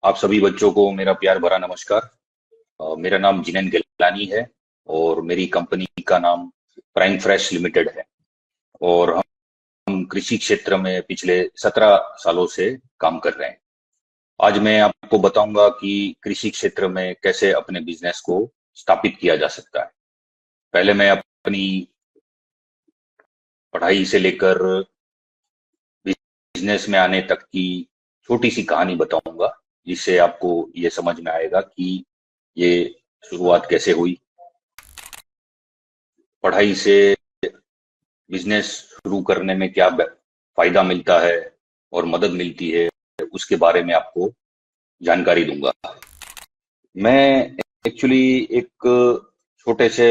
आप सभी बच्चों को मेरा प्यार भरा नमस्कार। मेरा नाम जिनेन गिलानी है और मेरी कंपनी का नाम प्राइम फ्रेश लिमिटेड है। और हम कृषि क्षेत्र में पिछले 17 सालों से काम कर रहे हैं। आज मैं आपको बताऊंगा कि कृषि क्षेत्र में कैसे अपने बिजनेस को स्थापित किया जा सकता है। पहले मैं अपनी पढ़ाई से लेकर बिजनेस में आने तक की छोटी सी कहानी बताऊंगा, जिससे आपको ये समझ में आएगा कि ये शुरुआत कैसे हुई। पढ़ाई से बिजनेस शुरू करने में क्या फायदा मिलता है और मदद मिलती है, उसके बारे में आपको जानकारी दूंगा। मैं एक्चुअली एक छोटे से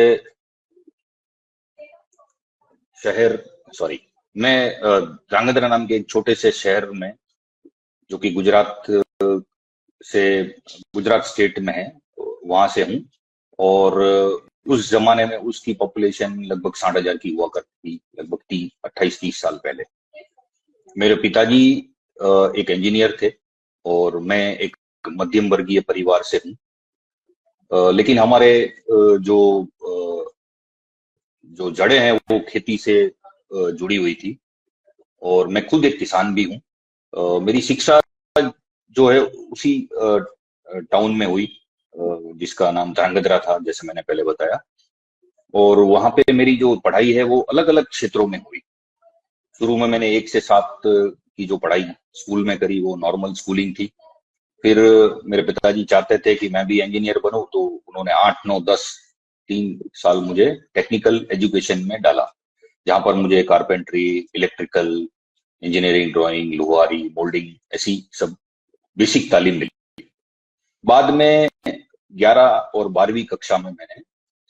शहर सॉरी मैं ध्रांगध्रा नाम के एक छोटे से शहर में, जो कि से गुजरात स्टेट में है, वहां से हूँ। और उस जमाने में उसकी पॉपुलेशन लगभग 60,000 की हुआ करती थी, लगभग 28-30 साल पहले। मेरे पिताजी एक इंजीनियर थे और मैं एक मध्यम वर्गीय परिवार से हूँ। लेकिन हमारे जो जो जड़ें हैं वो खेती से जुड़ी हुई थी, और मैं खुद एक किसान भी हूँ। मेरी शिक्षा जो है उसी टाउन में हुई, जिसका नाम ध्रांगध्रा था, जैसे मैंने पहले बताया। और वहां पे मेरी जो पढ़ाई है वो अलग अलग क्षेत्रों में हुई। शुरू में मैंने 1 से 7 की जो पढ़ाई स्कूल में करी वो नॉर्मल स्कूलिंग थी। फिर मेरे पिताजी चाहते थे कि मैं भी इंजीनियर बनूं, तो उन्होंने 8, 9, 10 3 साल मुझे टेक्निकल एजुकेशन में डाला, जहां पर मुझे carpentry, electrical, engineering, drawing, Lohari, moulding, ऐसी सब बेसिक तालीम मिली। बाद में 11 और 12वीं कक्षा में मैंने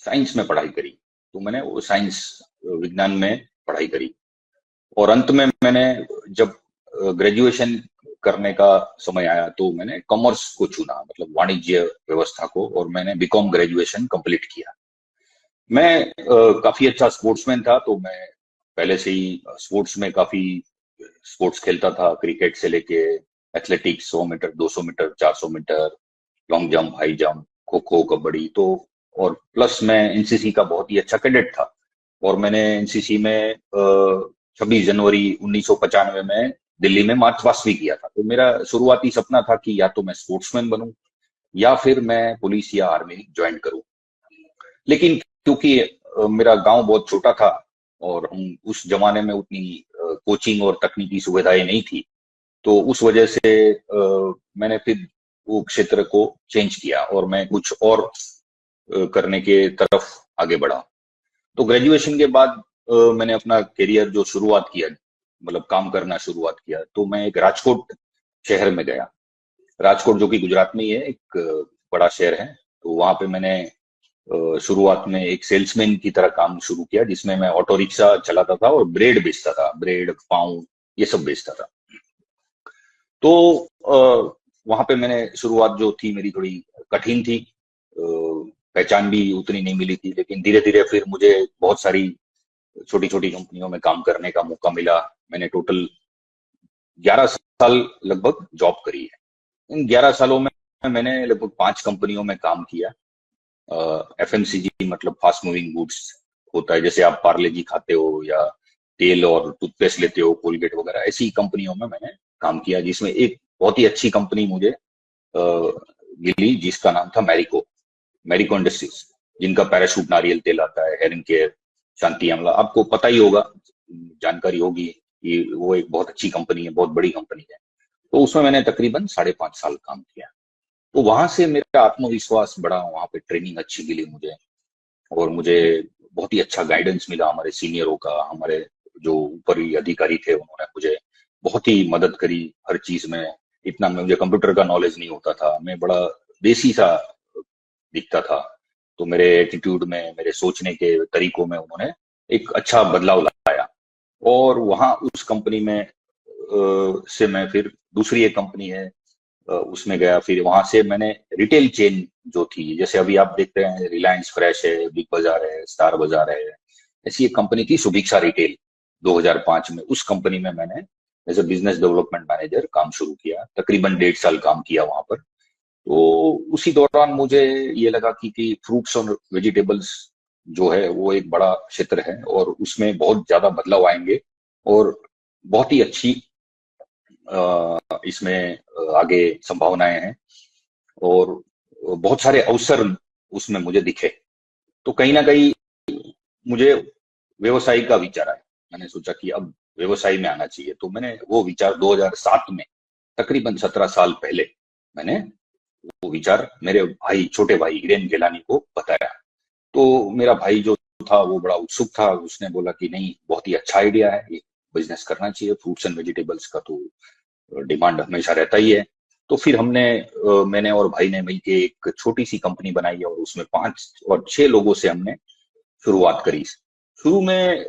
साइंस में पढ़ाई करी, तो मैंने वो साइंस विज्ञान में पढ़ाई करी। और अंत में मैंने जब ग्रेजुएशन करने का समय आया तो मैंने कॉमर्स को चुना, मतलब वाणिज्य व्यवस्था को, और मैंने बीकॉम ग्रेजुएशन कंप्लीट किया। मैं काफी अच्छा स्पोर्ट्समैन था, तो मैं पहले से ही स्पोर्ट्स में काफी स्पोर्ट्स खेलता था, क्रिकेट से लेके athletics, 100 metre, 200 metre, 400 metre, long jump, high jump, kho kho, kabaddi. तो और प्लस मैं एनसीसी का बहुत ही अच्छा कैडेट था। और मैंने एनसीसी में 26 जनवरी 1995 में दिल्ली में मार्च पास्ट भी किया था। तो मेरा शुरुआती सपना था कि या तो मैं स्पोर्ट्समैन बनूं या फिर मैं पुलिस या आर्मी ज्वाइन करूं। लेकिन क्योंकि मेरा गांव बहुत छोटा था और हम उस जमाने में उतनी कोचिंग और तकनीकी सुविधाएं नहीं थी, तो उस वजह से मैंने फिर वो क्षेत्र को चेंज किया और मैं कुछ और करने के तरफ आगे बढ़ा। तो ग्रेजुएशन के बाद मैंने अपना करियर जो शुरुआत किया, मतलब काम करना शुरुआत किया, तो मैं एक राजकोट शहर में गया। राजकोट जो कि गुजरात में ही है, एक बड़ा शहर है। तो वहां पे मैंने शुरुआत में एक सेल्समैन की तरह काम शुरू किया, जिसमें मैं ऑटो रिक्शा चलाता था और ब्रेड बेचता था, ब्रेड, पाउं, ये सब बेचता था। तो वहां पे मैंने शुरुआत जो थी मेरी थोड़ी कठिन थी, पहचान भी उतनी नहीं मिली थी। लेकिन धीरे धीरे फिर मुझे बहुत सारी छोटी छोटी कंपनियों में काम करने का मौका मिला। मैंने टोटल 11 साल लगभग जॉब करी है। इन 11 सालों में मैंने लगभग 5 कंपनियों में काम किया। एफएमसीजी मतलब फास्ट मूविंग गुड्स होता है, जैसे आप पार्ले जी खाते हो या तेल और टूथपेस्ट लेते हो, कोलगेट वगैरह, ऐसी कंपनियों में मैंने काम किया, जिसमें एक बहुत ही अच्छी कंपनी मुझे मिली, जिसका नाम था मैरिको, मैरिको इंडस्ट्रीज, जिनका पैराशूट नारियल तेल आता है, हेरन केयर, शांति आंवला, आपको पता ही होगा, जानकारी होगी कि वो एक बहुत अच्छी कंपनी है, बहुत बड़ी कंपनी है। तो उसमें मैंने तकरीबन 5.5 साल काम किया। तो वहां से मेरा आत्मविश्वास बढ़ा, वहां पे ट्रेनिंग अच्छी मिली मुझे, और मुझे बहुत ही अच्छा गाइडेंस मिला हमारे सीनियरों का। हमारे जो ऊपरी अधिकारी थे उन्होंने मुझे बहुत ही मदद करी हर चीज में। इतना मुझे कंप्यूटर का नॉलेज नहीं होता था, मैं बड़ा देसी सा दिखता था। तो मेरे एटीट्यूड में, मेरे सोचने के तरीकों में उन्होंने एक अच्छा बदलाव लाया। और वहां उस कंपनी में से मैं फिर दूसरी एक कंपनी है उसमें गया। फिर वहां से मैंने रिटेल चेन जो थी, जैसे अभी आप देखते हैं रिलायंस फ्रेश है, बिग बाजार है, स्टार बाजार है, ऐसी एक कंपनी थी सुभिक्षा रिटेल। 2005 में उस कंपनी में मैंने as a business development manager काम शुरू किया। तकरीबन 1.5 साल काम किया वहां पर। तो उसी दौरान मुझे ये लगा कि फ्रूट्स और वेजिटेबल्स जो है वो एक बड़ा क्षेत्र है और उसमें बहुत ज्यादा बदलाव आएंगे और बहुत ही अच्छी इसमें आगे संभावनाएं हैं और बहुत सारे अवसर उसमें मुझे दिखे। तो कहीं ना कहीं मुझे व्यवसाय का विचार आया। मैंने सोचा कि अब व्यवसाय में आना चाहिए, तो मैंने वो विचार 2007 में, तकरीबन 17 साल पहले, मैंने वो विचार मेरे भाई, छोटे भाई हिरेन गेलानी को बताया। तो मेरा भाई जो था वो बड़ा उत्सुक था, उसने बोला कि नहीं, बहुत ही अच्छा आइडिया है, ये बिजनेस करना चाहिए, फ्रूट्स एंड वेजिटेबल्स का तो डिमांड हमेशा रहता ही है। तो फिर मैंने और भाई ने मिलकर एक छोटी सी कंपनी बनाई और उसमें 5 और 6 लोगों से हमने शुरुआत करी। शुरू में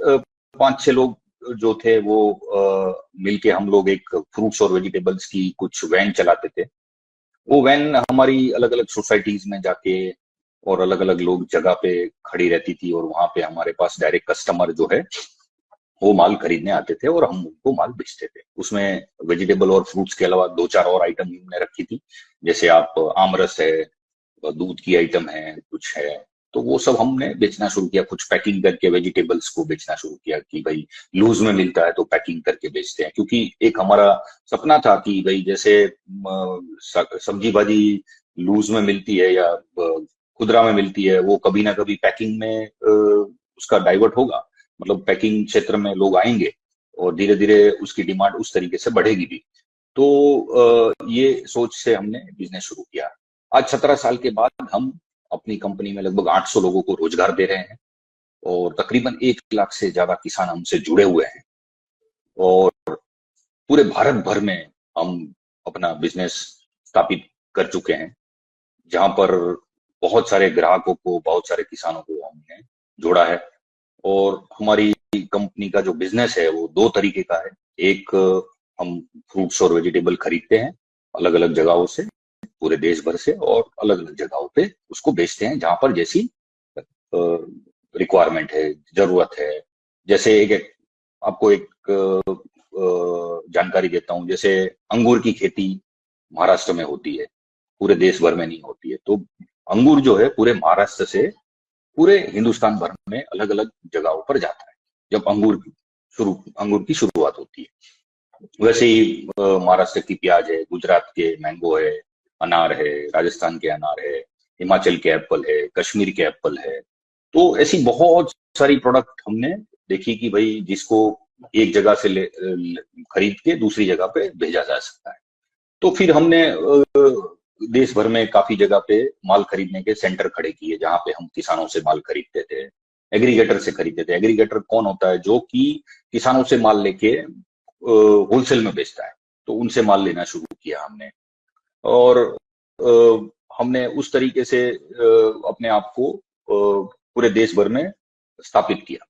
5-6 लोग जो थे वो मिलके हम लोग एक फ्रूट्स और वेजिटेबल्स की कुछ वैन चलाते थे। वो वैन हमारी अलग अलग सोसाइटीज में जाके और अलग अलग लोग जगह पे खड़ी रहती थी और वहां पे हमारे पास डायरेक्ट कस्टमर जो है वो माल खरीदने आते थे और हम उनको माल बेचते थे। उसमें वेजिटेबल और फ्रूट्स के अलावा 2-4 और आइटम हमने रखी थी, जैसे आप आमरस है, दूध की आइटम है, कुछ है। तो वो सब हमने बेचना शुरू किया, कुछ पैकिंग करके वेजिटेबल्स को बेचना शुरू किया कि भाई लूज में मिलता है तो पैकिंग करके बेचते हैं। क्योंकि एक हमारा सपना था कि भाई जैसे सब्जी भाजी लूज में मिलती है या खुदरा में मिलती है, वो कभी ना कभी पैकिंग में उसका डाइवर्ट होगा, मतलब पैकिंग क्षेत्र में लोग आएंगे और धीरे धीरे उसकी डिमांड उस तरीके से बढ़ेगी भी। तो ये सोच से हमने बिजनेस शुरू किया। आज 17 साल के बाद हम अपनी कंपनी में लगभग 800 लोगों को रोजगार दे रहे हैं और तकरीबन 1 लाख से ज्यादा किसान हमसे जुड़े हुए हैं और पूरे भारत भर में हम अपना बिजनेस स्थापित कर चुके हैं, जहां पर बहुत सारे ग्राहकों को, बहुत सारे किसानों को हमने जोड़ा है। और हमारी कंपनी का जो बिजनेस है वो 2 तरीके का है। एक, हम फ्रूट्स और वेजिटेबल खरीदते हैं अलग अलग जगहों से, पूरे देश भर से, और अलग अलग जगहों पे उसको बेचते हैं जहां पर जैसी रिक्वायरमेंट है, जरूरत है। जैसे आपको एक जानकारी देता हूँ। जैसे अंगूर की खेती महाराष्ट्र में होती है, पूरे देश भर में नहीं होती है। तो अंगूर जो है पूरे महाराष्ट्र से पूरे हिंदुस्तान भर में अलग अलग जगहों पर जाता है जब अंगूर की शुरुआत होती है। वैसे ही महाराष्ट्र की प्याज है, गुजरात के मैंगो है, अनार है, राजस्थान के अनार है, हिमाचल के एप्पल है, कश्मीर के एप्पल है। तो ऐसी बहुत सारी प्रोडक्ट हमने देखी कि भाई जिसको एक जगह से खरीद के दूसरी जगह पे भेजा जा सकता है। तो फिर हमने देश भर में काफी जगह पे माल खरीदने के सेंटर खड़े किए, जहां पे हम किसानों से माल खरीदते थे, एग्रीगेटर से खरीदते थे। एग्रीगेटर कौन होता है? जो कि किसानों से माल लेके होलसेल में बेचता है। तो उनसे माल लेना शुरू किया हमने और हमने उस तरीके से अपने आप को पूरे देश भर में स्थापित किया।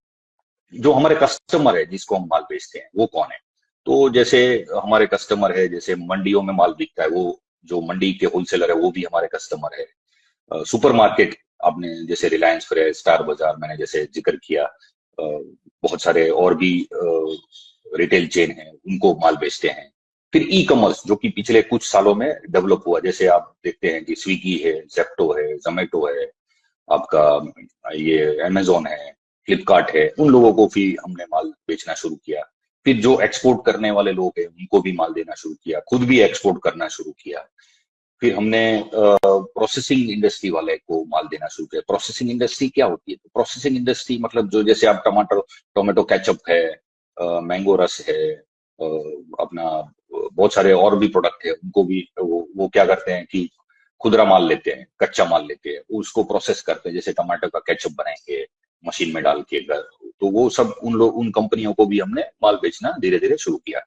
जो हमारे कस्टमर है जिसको हम माल बेचते हैं वो कौन है? तो जैसे हमारे कस्टमर है, जैसे मंडियों में माल बिकता है, वो जो मंडी के होलसेलर है वो भी हमारे कस्टमर है। सुपरमार्केट, आपने जैसे रिलायंस फ्रेश, स्टार बाजार, मैंने जैसे जिक्र किया, बहुत सारे और भी रिटेल चेन है, उनको माल बेचते हैं। फिर ई कॉमर्स, जो कि पिछले कुछ सालों में डेवलप हुआ, जैसे आप देखते हैं कि स्विगी है, जेप्टो है, जोमेटो है, आपका ये अमेजोन है, फ्लिपकार्ट है, उन लोगों को भी हमने माल बेचना शुरू किया। फिर जो एक्सपोर्ट करने वाले लोग हैं उनको भी माल देना शुरू किया, खुद भी एक्सपोर्ट करना शुरू किया। फिर हमने प्रोसेसिंग इंडस्ट्री वाले को माल देना शुरू किया। प्रोसेसिंग इंडस्ट्री क्या होती है? तो प्रोसेसिंग इंडस्ट्री मतलब जो, जैसे आप टोमेटो केचप है, मैंगो रस है, अपना बहुत सारे और भी प्रोडक्ट है, उनको भी वो क्या करते हैं कि खुदरा माल लेते हैं, कच्चा माल लेते हैं, उसको प्रोसेस करते हैं। जैसे टमाटर का केचप बनाएंगे मशीन में डाल के, तो वो सब उन कंपनियों को भी हमने माल बेचना धीरे धीरे शुरू किया।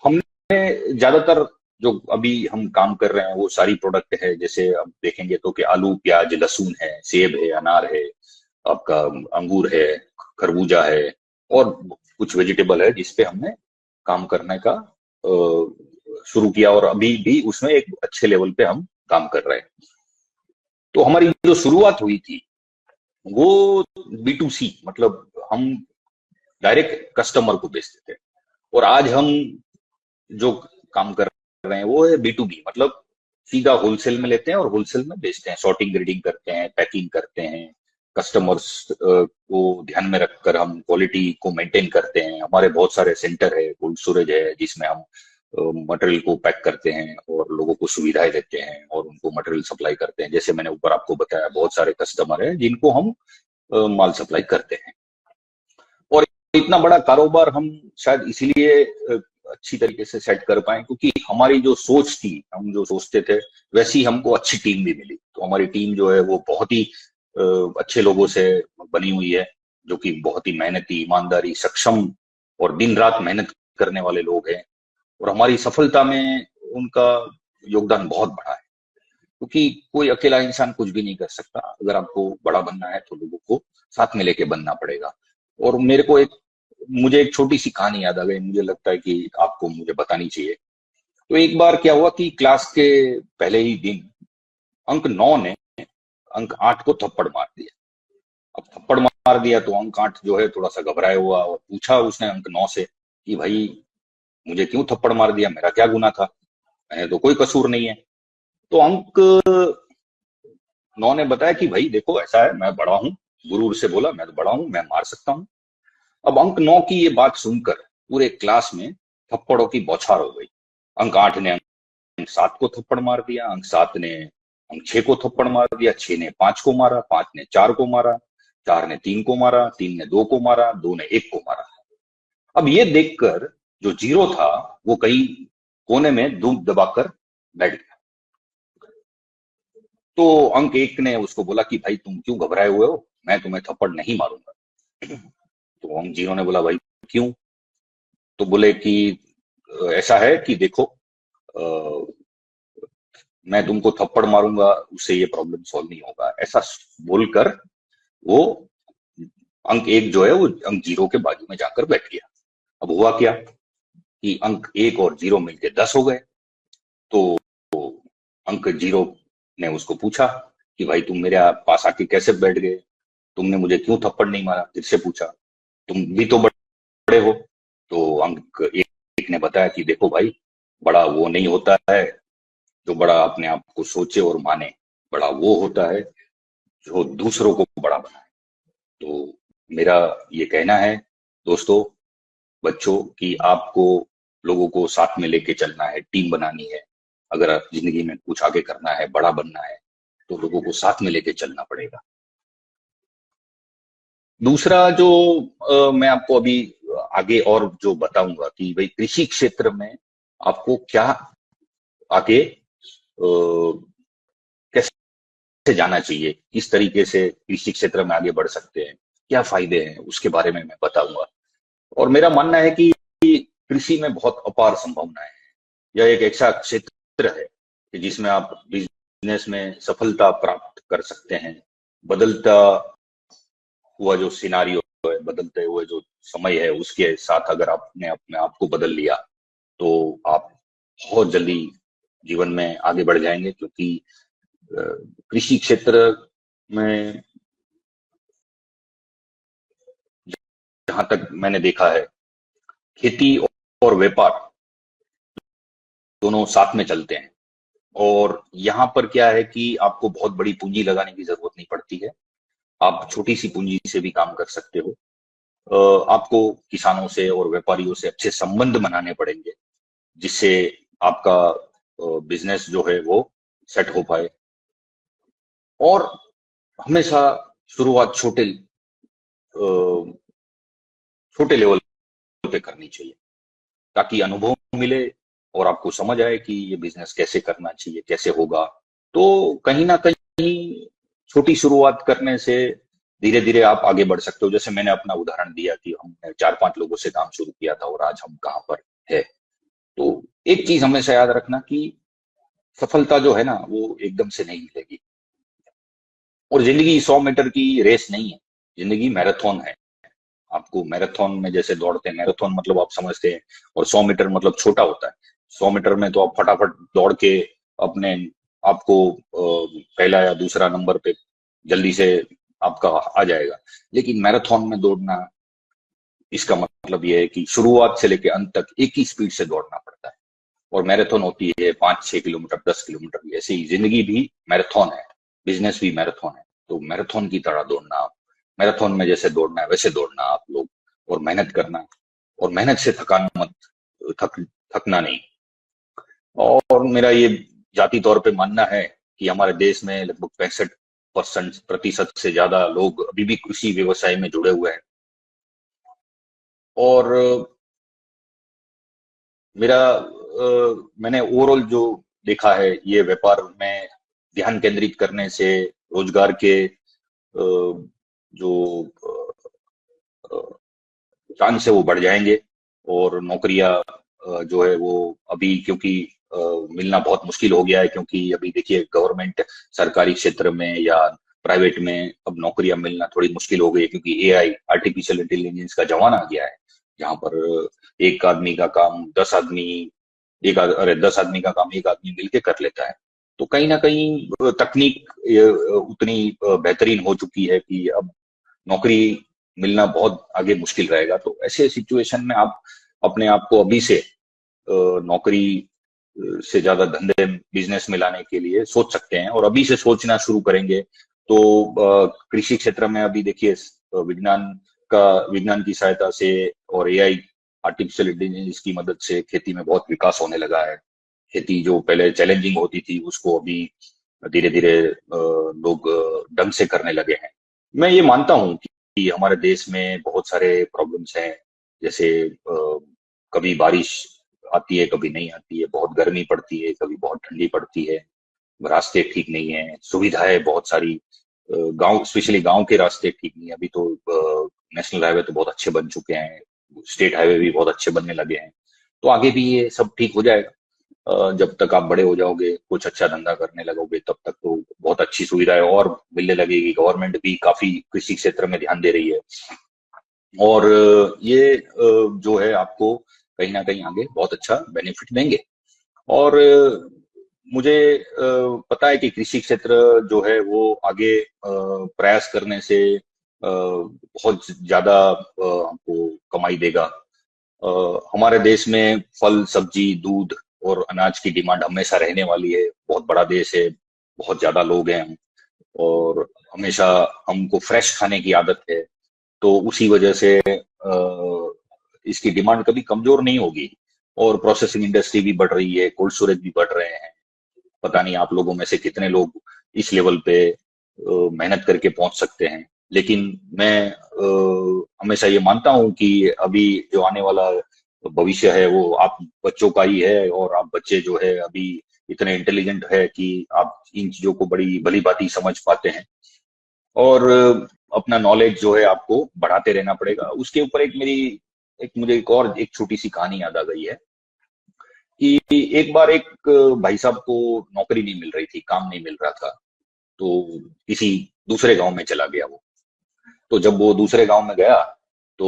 हमने ज्यादातर जो अभी हम काम कर रहे हैं वो सारी प्रोडक्ट है, जैसे अब देखेंगे तो कि आलू, प्याज, लहसुन है, सेब है, अनार है, आपका अंगूर है, खरबूजा है, और कुछ वेजिटेबल है जिसपे हमने काम करने का शुरू किया और अभी भी उसमें एक अच्छे लेवल पे हम काम कर रहे हैं। तो हमारी जो शुरुआत हुई थी वो B2C, मतलब हम डायरेक्ट कस्टमर को बेचते थे। और आज हम जो काम कर रहे हैं वो है B2B, मतलब सीधा होलसेल में लेते हैं और होलसेल में बेचते हैं, सॉर्टिंग ग्रेडिंग करते हैं, पैकिंग करते हैं, कस्टमर्स को ध्यान में रखकर हम क्वालिटी को मेंटेन करते हैं। हमारे बहुत सारे सेंटर है, कोल्ड स्टोरेज है, जिसमें हम मटेरियल को पैक करते हैं और लोगों को सुविधाएं देते हैं और उनको मटेरियल सप्लाई करते हैं। जैसे मैंने ऊपर आपको बताया, बहुत सारे कस्टमर हैं जिनको हम माल सप्लाई करते हैं। और इतना बड़ा कारोबार हम शायद इसीलिए अच्छी तरीके से सेट कर पाए क्योंकि हमारी जो सोच थी, हम जो सोचते थे वैसी हमको अच्छी टीम भी मिली। तो हमारी टीम जो है वो बहुत ही अच्छे लोगों से बनी हुई है, जो कि बहुत ही मेहनती, ईमानदारी, सक्षम और दिन रात मेहनत करने वाले लोग हैं। और हमारी सफलता में उनका योगदान बहुत बड़ा है, क्योंकि कोई अकेला इंसान कुछ भी नहीं कर सकता। अगर आपको बड़ा बनना है तो लोगों को साथ में लेके बनना पड़ेगा। और मुझे एक छोटी सी कहानी याद आ गई, मुझे लगता है कि आपको मुझे बतानी चाहिए। तो एक बार क्या हुआ कि क्लास के पहले ही दिन अंक 9 ने अंक 8 को थप्पड़ मार दिया। अब थप्पड़ मार दिया तो अंक 8 जो है थोड़ा सा घबराया हुआ और पूछा उसने अंक 9 से कि भाई मुझे क्यों थप्पड़ मार दिया, मेरा क्या गुनाह था, मैंने तो कोई कसूर नहीं है। तो अंक 9 ने बताया कि भाई देखो ऐसा है, मैं बड़ा हूं, गुरूर से बोला मैं तो बड़ा हूं, मैं मार सकता हूं। अब अंक 9 की ये बात सुनकर पूरे क्लास में थप्पड़ों की बौछार हो गई। अंक 8 ने अंक 7 को थप्पड़ मार दिया, अंक 7 ने अंक 6 को थप्पड़ मार दिया, 6 ने 5 को मारा, 5 ने 4 को मारा, 4 ने 3 को मारा, 3 ने 2 को मारा, 2 ने 1 को मारा। अब ये देखकर जो जीरो था वो कहीं कोने में दुम दबाकर बैठ गया। तो अंक 1 ने उसको बोला कि भाई तुम क्यों घबराए हुए हो, मैं तुम्हें थप्पड़ नहीं मारूंगा। तो अंक जीरो ने बोला भाई क्यों? तो बोले कि ऐसा है कि देखो, मैं तुमको थप्पड़ मारूंगा उससे ये प्रॉब्लम सॉल्व नहीं होगा। ऐसा बोलकर वो अंक 1 जो है वो अंक जीरो के बाजू में जाकर बैठ गया। अब हुआ क्या कि अंक 1 और जीरो मिलके 10 हो गए। तो अंक जीरो ने उसको पूछा कि भाई तुम मेरे पास आके कैसे बैठ गए, तुमने मुझे क्यों थप्पड़ नहीं मारा? फिर से पूछा, तुम भी तो बड़े हो। तो अंक 1 ने बताया कि देखो भाई, बड़ा वो नहीं होता है जो बड़ा अपने आप को सोचे और माने, बड़ा वो होता है जो दूसरों को बड़ा बनाए। तो मेरा ये कहना है दोस्तों, बच्चों, कि आपको लोगों को साथ में लेके चलना है, टीम बनानी है। अगर आप जिंदगी में कुछ आगे करना है, बड़ा बनना है, तो लोगों को साथ में लेके चलना पड़ेगा। दूसरा जो मैं आपको अभी आगे और जो बताऊंगा कि भाई कृषि क्षेत्र में आपको क्या आगे कैसे जाना चाहिए, किस तरीके से कृषि क्षेत्र में आगे बढ़ सकते हैं, क्या फायदे हैं, उसके बारे में मैं बताऊंगा। और मेरा मानना है कि कृषि में बहुत अपार संभावनाएं हैं। यह एक ऐसा क्षेत्र है कि जिसमें आप बिजनेस में सफलता प्राप्त कर सकते हैं। बदलता हुआ जो सिनारियो है, बदलते हुए जो समय है, उसके साथ अगर आपने अपने आप को बदल लिया तो आप बहुत जल्दी जीवन में आगे बढ़ जाएंगे। क्योंकि कृषि क्षेत्र में जहां तक मैंने देखा है, खेती और व्यापार दोनों साथ में चलते हैं। और यहाँ पर क्या है कि आपको बहुत बड़ी पूंजी लगाने की जरूरत नहीं पड़ती है, आप छोटी सी पूंजी से भी काम कर सकते हो। आपको किसानों से और व्यापारियों से अच्छे संबंध बनाने पड़ेंगे, जिससे आपका बिजनेस जो है वो सेट हो पाए। और हमेशा शुरुआत छोटे लेवल पे करनी चाहिए, ताकि अनुभव मिले और आपको समझ आए कि ये बिजनेस कैसे करना चाहिए, कैसे होगा। तो कहीं ना कहीं छोटी शुरुआत करने से धीरे धीरे आप आगे बढ़ सकते हो। जैसे मैंने अपना उदाहरण दिया कि हमने 4-5 लोगों से काम शुरू किया था और आज हम कहाँ पर है। तो एक चीज हमेशा याद रखना कि सफलता जो है ना वो एकदम से नहीं मिलेगी। और जिंदगी 100 मीटर की रेस नहीं है, जिंदगी मैराथन है। आपको मैराथन में जैसे दौड़ते हैं, मैराथन मतलब आप समझते हैं, और 100 मीटर मतलब छोटा होता है। 100 मीटर में तो आप फटाफट दौड़ के अपने आपको पहला या दूसरा नंबर पे जल्दी से आपका आ जाएगा। लेकिन मैराथन में दौड़ना, इसका मतलब यह है कि शुरुआत से लेकर अंत तक एक ही स्पीड से दौड़ना पड़ता है। और मैराथन होती है 5-6 किलोमीटर, 10 किलोमीटर की, ऐसे ही जिंदगी भी मैराथन है, बिजनेस भी मैराथन है। तो मैराथन की तरह दौड़ना आप, मैराथन में जैसे दौड़ना है वैसे दौड़ना आप लोग, और मेहनत करना, और मेहनत से थकान मत, थक थकना नहीं। और मेरा ये जाति तौर पे मानना है कि हमारे देश में लगभग 65% से ज्यादा लोग अभी भी कृषि व्यवसाय में जुड़े हुए हैं। और मेरा मैंने ओवरऑल जो देखा है, ये व्यापार में ध्यान केंद्रित करने से रोजगार के जो चांस है वो बढ़ जाएंगे, और नौकरियां जो है वो अभी, क्योंकि मिलना बहुत मुश्किल हो गया है, क्योंकि अभी देखिए गवर्नमेंट, सरकारी क्षेत्र में या प्राइवेट में अब नौकरियां मिलना थोड़ी मुश्किल हो गई है, क्योंकि एआई, आर्टिफिशियल इंटेलिजेंस का जमाना आ गया है, जहां पर एक आदमी का काम 10 आदमी, अरे 10 आदमी का काम एक आदमी मिलके कर लेता है। तो कहीं ना कहीं तकनीक उतनी बेहतरीन हो चुकी है कि अब नौकरी मिलना बहुत आगे मुश्किल रहेगा। तो ऐसे सिचुएशन में आप अपने आप को अभी से नौकरी से ज्यादा धंधे, बिजनेस में लाने के लिए सोच सकते हैं, और अभी से सोचना शुरू करेंगे तो कृषि क्षेत्र में अभी देखिए विज्ञान विज्ञान की सहायता से और एआई, आर्टिफिशियल इंटेलिजेंस की मदद से खेती में बहुत विकास होने लगा है। खेती जो पहले चैलेंजिंग होती थी उसको अभी धीरे धीरे लोग ढंग से करने लगे हैं। मैं ये मानता हूँ कि हमारे देश में बहुत सारे प्रॉब्लम्स हैं, जैसे कभी बारिश आती है कभी नहीं आती है, बहुत गर्मी पड़ती है कभी बहुत ठंडी पड़ती है, रास्ते ठीक नहीं है, सुविधाएं बहुत सारी, गांव, स्पेशली गांव के रास्ते ठीक नहीं है। अभी तो नेशनल हाईवे तो बहुत अच्छे बन चुके हैं, स्टेट हाईवे भी बहुत अच्छे बनने लगे हैं। तो आगे भी ये सब ठीक हो जाएगा। जब तक आप बड़े हो जाओगे, कुछ अच्छा धंधा करने लगोगे, तब तक तो बहुत अच्छी सुविधाएं और मिलने लगेगी। गवर्नमेंट भी काफी कृषि क्षेत्र में ध्यान दे रही है, और ये जो है आपको कहीं ना कहीं आगे बहुत अच्छा बेनिफिट देंगे। और मुझे पता है कि कृषि क्षेत्र जो है वो आगे प्रयास करने से बहुत ज्यादा हमको कमाई देगा। हमारे देश में फल, सब्जी, दूध और अनाज की डिमांड हमेशा रहने वाली है। बहुत बड़ा देश है, बहुत ज्यादा लोग हैं हम, और हमेशा हमको फ्रेश खाने की आदत है। तो उसी वजह से इसकी डिमांड कभी कमजोर नहीं होगी। और प्रोसेसिंग इंडस्ट्री भी बढ़ रही है, कोल्ड स्टोरेज भी बढ़ रहे हैं। पता नहीं आप लोगों में से कितने लोग इस लेवल पे मेहनत करके पहुंच सकते हैं। लेकिन मैं हमेशा ये मानता हूं कि अभी जो आने वाला भविष्य है वो आप बच्चों का ही है, और आप बच्चे जो है अभी इतने इंटेलिजेंट है कि आप इन चीजों को बड़ी भली भांति समझ पाते हैं। और अपना नॉलेज जो है आपको बढ़ाते रहना पड़ेगा। उसके ऊपर मुझे एक और एक छोटी सी कहानी याद आ गई है कि एक बार एक भाई साहब को नौकरी नहीं मिल रही थी, काम नहीं मिल रहा था। तो किसी दूसरे गांव में चला गया वो। तो जब वो दूसरे गांव में गया तो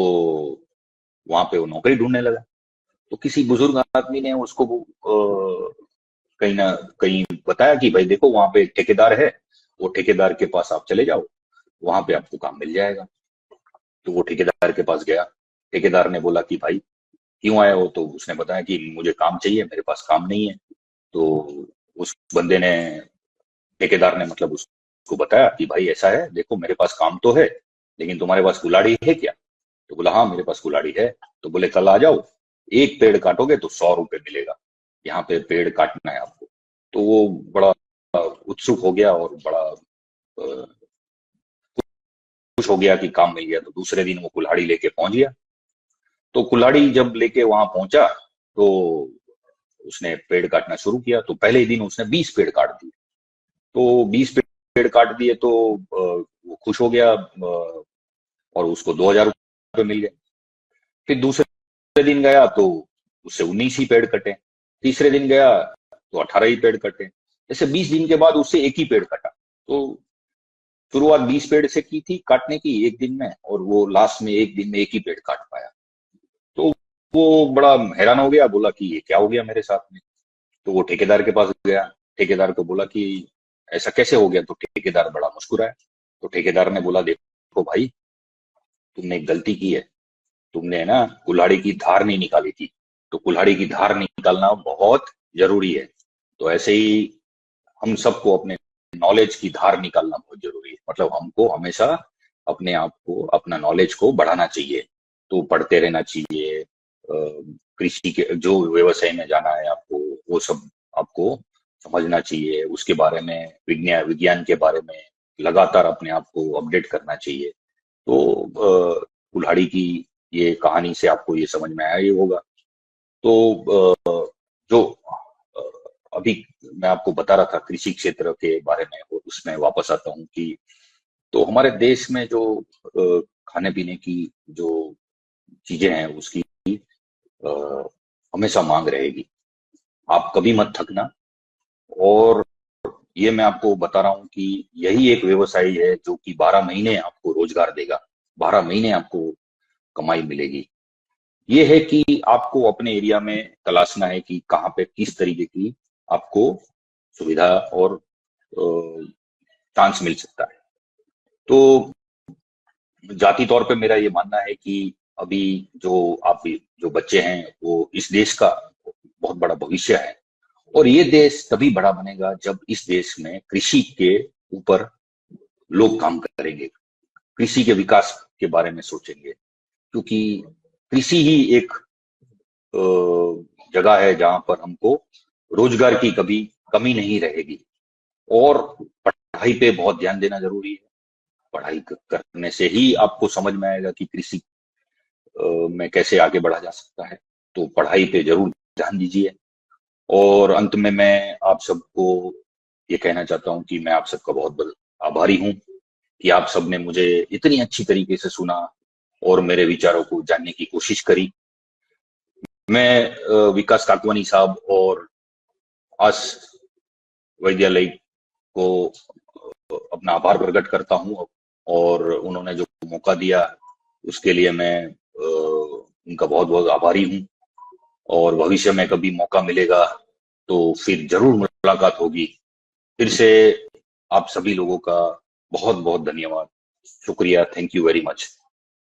वहां पे वो नौकरी ढूंढने लगा। तो किसी बुजुर्ग आदमी ने उसको कहीं ना कहीं बताया कि भाई देखो वहां पे एक ठेकेदार है, वो ठेकेदार के पास आप चले जाओ, वहां पे आपको काम मिल जाएगा। तो वो ठेकेदार के पास गया। ठेकेदार ने बोला कि भाई क्यों आए हो? तो उसने बताया कि मुझे काम चाहिए, मेरे पास काम नहीं है। तो उस बंदे ने, ठेकेदार ने मतलब उसको बताया कि भाई ऐसा है, देखो मेरे पास काम तो है, लेकिन तुम्हारे पास कुल्हाड़ी है क्या? तो बोला हाँ मेरे पास कुल्हाड़ी है। तो बोले कल आ जाओ, एक पेड़ काटोगे तो 100 रुपए मिलेगा, यहाँ पे पेड़ काटना है आपको। तो वो बड़ा उत्सुक हो गया और बड़ा खुश हो गया कि काम मिल गया। तो दूसरे दिन वो कुल्हाड़ी लेके पहुंच गया। तो कुल्हाड़ी जब लेके वहां पहुंचा तो उसने पेड़ काटना शुरू किया। तो पहले ही दिन उसने 20 पेड़ काट दिए। तो 20 पेड़ काट दिए तो वो खुश हो गया, और उसको 2000 रुपये मिल गए। फिर दूसरे दिन गया तो उससे 19 ही पेड़ कटे। तीसरे दिन गया तो 18 ही पेड़ कटे। जैसे 20 दिन के बाद उससे एक ही पेड़ कटा। तो शुरुआत 20 पेड़ से की थी काटने की एक दिन में, और वो लास्ट में एक दिन में एक ही पेड़ काट पाया। तो वो बड़ा हैरान हो गया, बोला कि ये क्या हो गया मेरे साथ में। तो वो ठेकेदार के पास गया। ठेकेदार को बोला कि ऐसा कैसे हो गया? तो ठेकेदार बड़ा मुस्कुराया। तो ठेकेदार ने बोला देखो भाई, तुमने एक गलती की है। तुमने ना कुल्हाड़ी की धार नहीं निकाली थी। तो कुल्हाड़ी की धार निकालना बहुत जरूरी है। तो ऐसे ही हम सबको अपने नॉलेज की धार निकालना बहुत जरूरी है। मतलब हमको हमेशा अपने आप को, अपना नॉलेज को बढ़ाना चाहिए। तो पढ़ते रहना चाहिए। कृषि के जो व्यवसाय में जाना है आपको, वो सब आपको समझना चाहिए। उसके बारे में, विज्ञान विज्ञान के बारे में लगातार अपने आप को अपडेट करना चाहिए। तो कुल्हाड़ी की ये कहानी से आपको ये समझ में आया ही होगा। तो जो अ, अभी मैं आपको बता रहा था कृषि क्षेत्र के बारे में, और उसमें वापस आता हूँ कि तो हमारे देश में जो खाने पीने की जो चीजें हैं उसकी अ, हमेशा मांग रहेगी। आप कभी मत थकना। और ये मैं आपको बता रहा हूँ कि यही एक व्यवसाय है जो कि 12 महीने आपको रोजगार देगा, 12 महीने आपको कमाई मिलेगी। ये है कि आपको अपने एरिया में तलाशना है कि कहाँ पे किस तरीके की आपको सुविधा और चांस मिल सकता है। तो जाति तौर पे मेरा ये मानना है कि अभी जो आप जो बच्चे हैं वो इस देश का बहुत बड़ा भविष्य है। और ये देश तभी बड़ा बनेगा जब इस देश में कृषि के ऊपर लोग काम करेंगे, कृषि के विकास के बारे में सोचेंगे। क्योंकि कृषि ही एक जगह है जहां पर हमको रोजगार की कभी कमी नहीं रहेगी। और पढ़ाई पे बहुत ध्यान देना जरूरी है। पढ़ाई करने से ही आपको समझ में आएगा कि कृषि में कैसे आगे बढ़ा जा सकता है। तो पढ़ाई पे जरूर ध्यान दीजिए। और अंत में मैं आप सबको ये कहना चाहता हूँ कि मैं आप सबका बहुत बहुत आभारी हूँ कि आप सबने मुझे इतनी अच्छी तरीके से सुना और मेरे विचारों को जानने की कोशिश करी। मैं विकास काकवानी साहब और आस वैद्यालय को अपना आभार प्रकट करता हूँ। और उन्होंने जो मौका दिया उसके लिए मैं उनका बहुत बहुत आभारी हूँ। और भविष्य में कभी मौका मिलेगा तो फिर जरूर मुलाकात होगी। फिर से आप सभी लोगों का बहुत बहुत धन्यवाद, शुक्रिया, थैंक यू वेरी मच।